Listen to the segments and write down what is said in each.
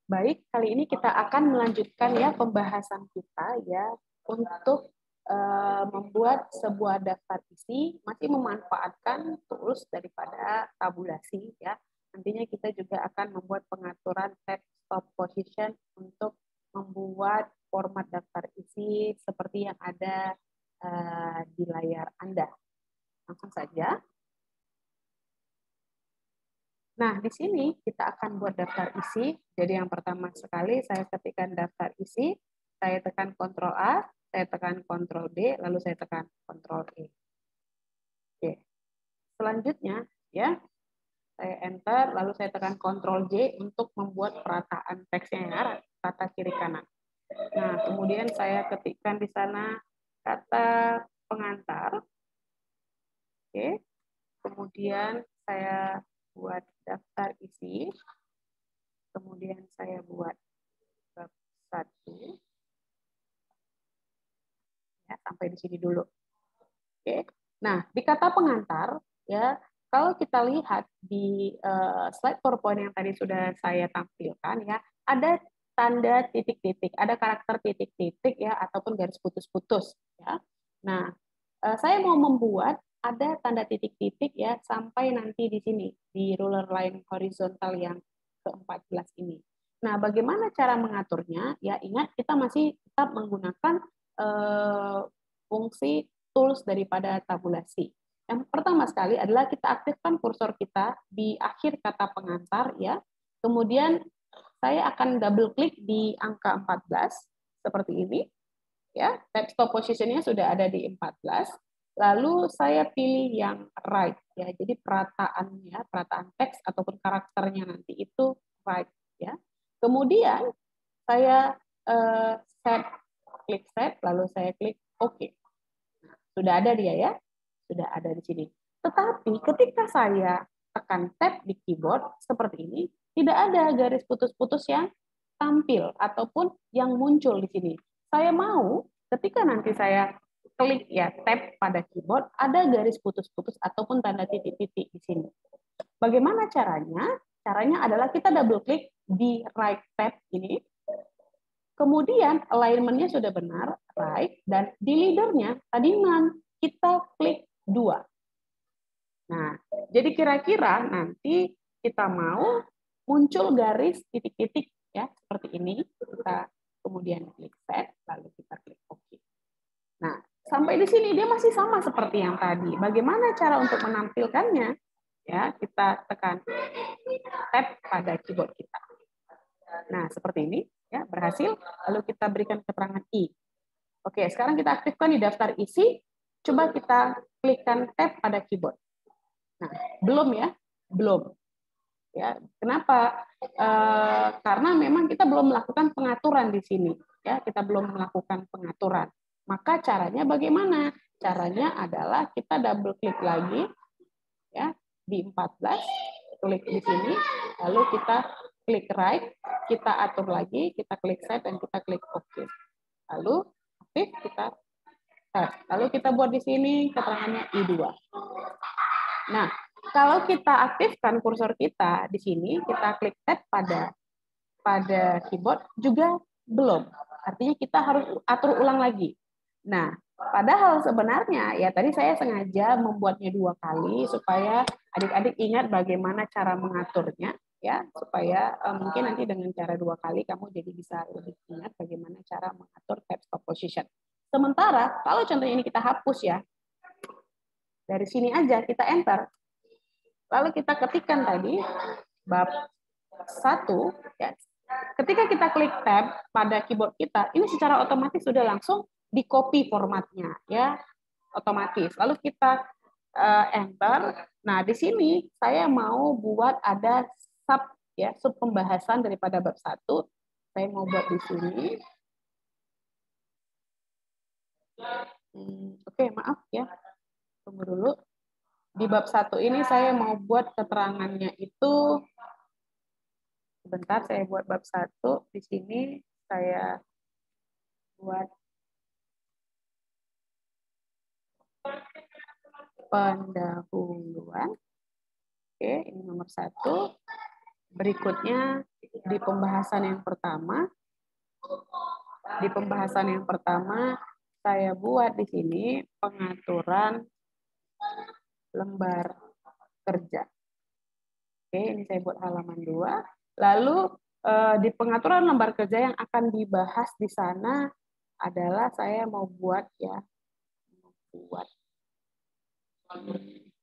Baik, kali ini kita akan melanjutkan ya pembahasan kita ya untuk membuat sebuah daftar isi, masih memanfaatkan tools daripada tabulasi ya. Nantinya kita juga akan membuat pengaturan tab stop position untuk membuat format daftar isi seperti yang ada di layar Anda. Langsung saja. Nah, di sini kita akan buat daftar isi. Jadi yang pertama sekali saya ketikkan daftar isi, saya tekan Ctrl A, saya tekan Ctrl D, lalu saya tekan Ctrl E. Oke. Selanjutnya ya, saya enter, lalu saya tekan Ctrl J untuk membuat perataan teksnya ya, rata kiri kanan. Nah, kemudian saya ketikkan di sana kata pengantar. Oke. Kemudian saya buat daftar isi. Kemudian saya buat bab 1. Ya, sampai di sini dulu. Oke. Nah, di kata pengantar ya, kalau kita lihat di slide PowerPoint yang tadi sudah saya tampilkan ya, ada tanda titik-titik, ada karakter titik-titik ya ataupun garis putus-putus ya. Nah, saya mau membuat ada tanda titik-titik ya sampai nanti di sini di ruler line horizontal yang ke-14 ini. Nah, bagaimana cara mengaturnya? Ya, ingat kita masih tetap menggunakan fungsi tools daripada tabulasi. Yang pertama sekali adalah kita aktifkan kursor kita di akhir kata pengantar ya. Kemudian saya akan double klik di angka 14 seperti ini ya. Tab stop positionnya sudah ada di 14. Lalu saya pilih yang right ya. Jadi perataannya, perataan teks ataupun karakternya nanti itu right ya. Kemudian saya set, klik set, lalu saya klik OK. Sudah ada dia ya, sudah ada di sini. Tetapi ketika saya tekan tab di keyboard seperti ini, tidak ada garis putus-putus yang tampil ataupun yang muncul di sini. Saya mau ketika nanti saya klik ya tab pada keyboard, ada garis putus-putus ataupun tanda titik-titik di sini. Bagaimana caranya? Caranya adalah kita double klik di right tab ini. Kemudian alignment-nya sudah benar, right, dan di leader-nya tadi kita klik 2. Nah, jadi kira-kira nanti kita mau muncul garis titik-titik ya seperti ini. Kita kemudian klik set, lalu kita klik OK. Nah, sampai di sini dia masih sama seperti yang tadi. Bagaimana cara untuk menampilkannya? Ya, kita tekan tab pada keyboard kita. Nah, seperti ini. Ya, berhasil, lalu kita berikan keterangan I. Oke, sekarang kita aktifkan di daftar isi, coba kita klikkan tab pada keyboard. Nah, belum ya, belum. Ya, kenapa? Karena memang kita belum melakukan pengaturan di sini. Ya, kita belum melakukan pengaturan. Maka caranya bagaimana? Caranya adalah kita double klik lagi, ya, di 14, klik di sini, lalu kita klik right, kita atur lagi, kita klik set, dan kita klik OK. Lalu aktif, kita tab. Lalu kita buat di sini keterangannya I2. Nah, kalau kita aktifkan kursor kita di sini, kita klik tab pada keyboard juga belum. Artinya kita harus atur ulang lagi. Nah, padahal sebenarnya ya tadi saya sengaja membuatnya 2 kali supaya adik-adik ingat bagaimana cara mengaturnya ya, supaya mungkin nanti dengan cara 2 kali kamu jadi bisa lebih ingat bagaimana cara mengatur tab stop position. Sementara kalau contohnya ini kita hapus ya, dari sini aja kita enter, lalu kita ketikkan tadi bab 1 ya. Ketika kita klik tab pada keyboard kita, ini secara otomatis sudah langsung di copy formatnya ya, otomatis. Lalu kita enter. Nah, di sini saya mau buat ada sub ya, sub pembahasan daripada bab 1. Saya mau buat di sini. Oke, maaf ya. Tunggu dulu. Di bab 1 ini saya mau buat keterangannya itu, sebentar saya buat bab 1. Di sini saya buat pendahuluan. Oke, ini nomor 1. Berikutnya di pembahasan yang pertama, saya buat di sini pengaturan lembar kerja. Oke, ini saya buat halaman 2. Lalu di pengaturan lembar kerja yang akan dibahas di sana adalah saya mau buat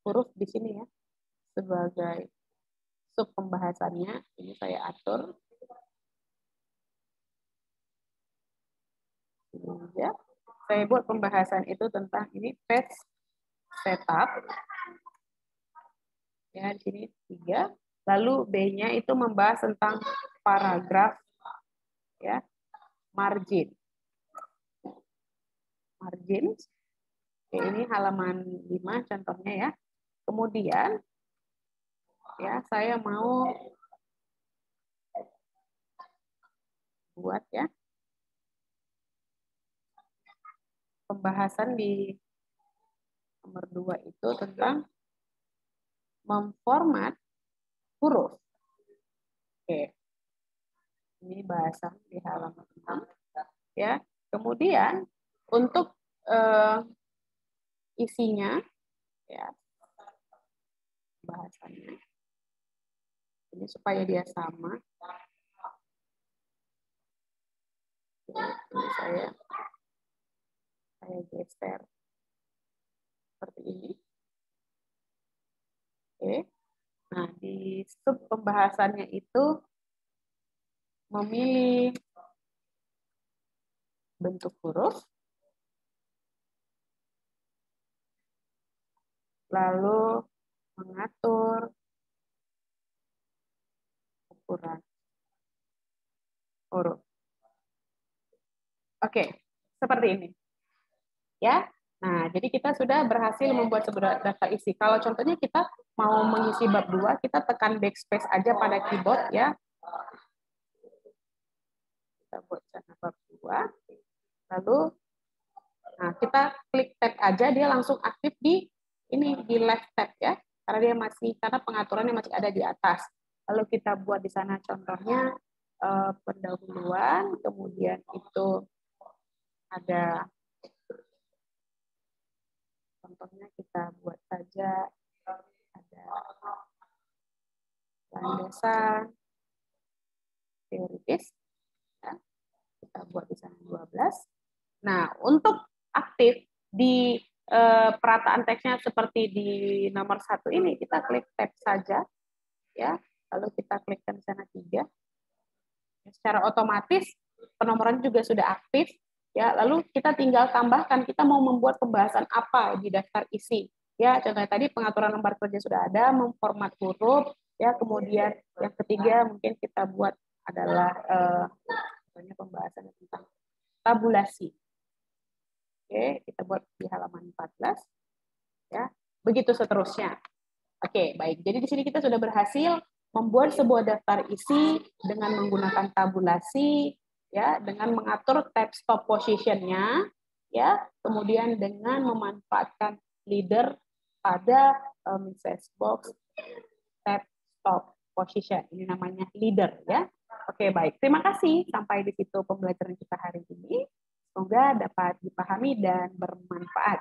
huruf di sini ya sebagai sub pembahasannya. Ini saya atur. Ini ya. Saya buat pembahasan itu tentang ini page setup. Ya, di sini 3. Lalu B-nya itu membahas tentang paragraf ya, margin. Oke, ini halaman 5 contohnya ya. Kemudian ya saya mau buat ya pembahasan di nomor 2 itu tentang memformat huruf. Oke. Ini bahasan di halaman 6 ya. Kemudian untuk isinya ya bahasannya ini supaya dia sama. Ini saya geser seperti ini. Oke. Nah, di sub pembahasannya itu memilih bentuk huruf, lalu mengatur ukuran huruf. Oke, seperti ini. Ya. Nah, jadi kita sudah berhasil membuat sebuah daftar isi. Kalau contohnya kita mau mengisi bab 2, kita tekan backspace aja pada keyboard ya. Kita buat sana bab 2. Lalu nah, kita klik tab aja, dia langsung aktif di ini di left tab ya. Karena pengaturannya masih ada di atas. Lalu kita buat di sana contohnya pendahuluan, kemudian itu ada contohnya kita buat saja ada landasan teoritis ya. Kita buat di sana 12. Nah, untuk aktif di perataan teksnya seperti di nomor 1 ini, kita klik tab saja ya. Lalu kita klikkan di sana 3. Secara otomatis penomoran juga sudah aktif ya. Lalu kita tinggal tambahkan kita mau membuat pembahasan apa di daftar isi ya. Contohnya tadi pengaturan lembar kerja sudah ada, memformat huruf ya. Kemudian yang ketiga mungkin kita buat adalah pembahasan tentang tabulasi. Oke, kita buat di halaman 14 ya. Begitu seterusnya. Oke, baik. Jadi di sini kita sudah berhasil membuat sebuah daftar isi dengan menggunakan tabulasi ya, dengan mengatur tab stop position-nya ya, kemudian dengan memanfaatkan leader pada message box tab stop position. Ini namanya leader ya. Oke, baik. Terima kasih. Sampai di situ pembelajaran kita hari ini. Semoga dapat dipahami dan bermanfaat.